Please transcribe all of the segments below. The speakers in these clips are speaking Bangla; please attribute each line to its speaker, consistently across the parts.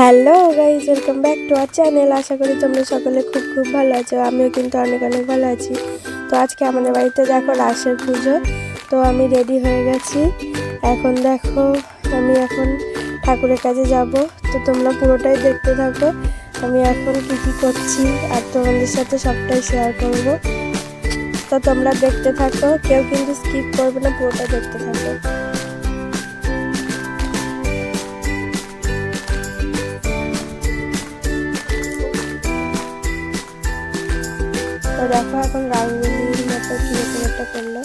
Speaker 1: Hello guys, welcome back to our channel. আশা করি তোমরা সকলে খুব ভালো আছো। আমিও কিন্তু অনেক ভালো আছি। তো আজকে আমাদের বাড়িতে দেখো রাসের পুজো। তো আমি রেডি হয়ে গেছি। এখন দেখো আমি এখন ঠাকুরের কাছে যাব। তো তোমরা পুরোটাই দেখতে থাকো আমি এখন কী করছি, আর তোমাদের সাথে সবটাই শেয়ার করব। তো তোমরা দেখতে থাকো, কেউ কিন্তু স্কিপ করবে না, পুরোটা দেখতে থাকো। তো দেখো এখন রাঙ্গুলির মতো কিরকম একটা করলো।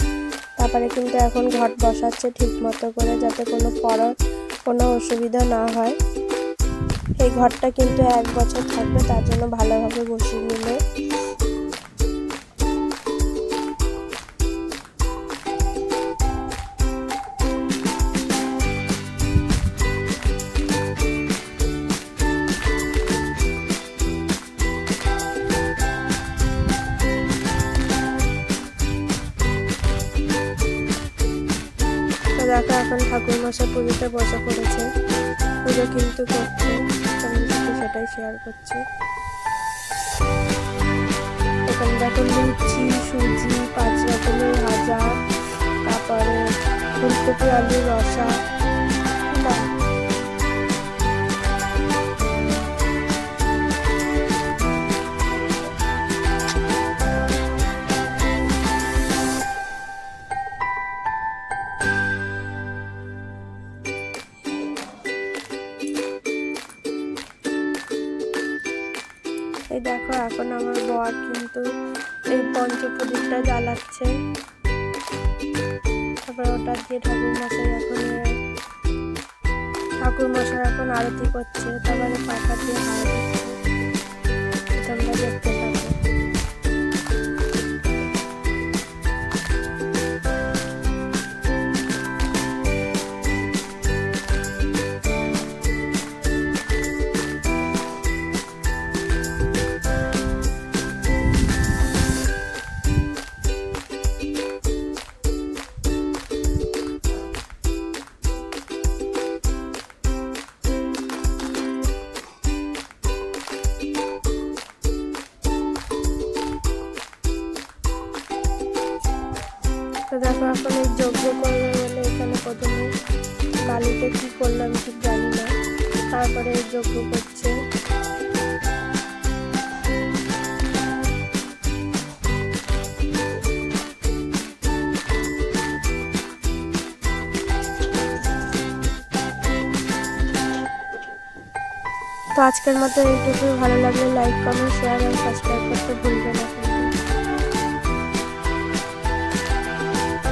Speaker 1: তারপরে কিন্তু এখন ঘট বসাচ্ছে ঠিক মতো করে, যাতে কোনো অসুবিধা না হয়। এই ঘরটা কিন্তু 1 বছর থাকবে, তার জন্য ভালোভাবে বসিয়ে নিল। দেখো এখন ঠাকুর মশাই পুজোতে বসে পড়েছে, পুজো কিন্তু করছে, তোমাদের সাথে সেটাই শেয়ার করছি। এখানে দেখো লুচি, সুজি, 5 রকমের ভাজা, তারপরে ফুলকপি আলুর রসা। এই দেখো এখন আমার বর কিন্তু এই পঞ্চপ্রদীপটা জ্বালাচ্ছে, তারপর ওটা দিয়ে ঠাকুর মশাই এখন আরতি করছে, তারপরে পাখা দিয়ে হাওয়া দিচ্ছে। তোমরা দেখতে পাবে। তো দেখো এখন এই যজ্ঞ করবে বলে এখানে প্রথমে বালিতে কি করলাম ঠিক জানি না, তারপরে এই যজ্ঞ করছে। তো আজকের মতো এইটুকু। ভালো লাগলে লাইক, কমেন্ট, শেয়ার আর সাবস্ক্রাইব করতে ভুলবে না।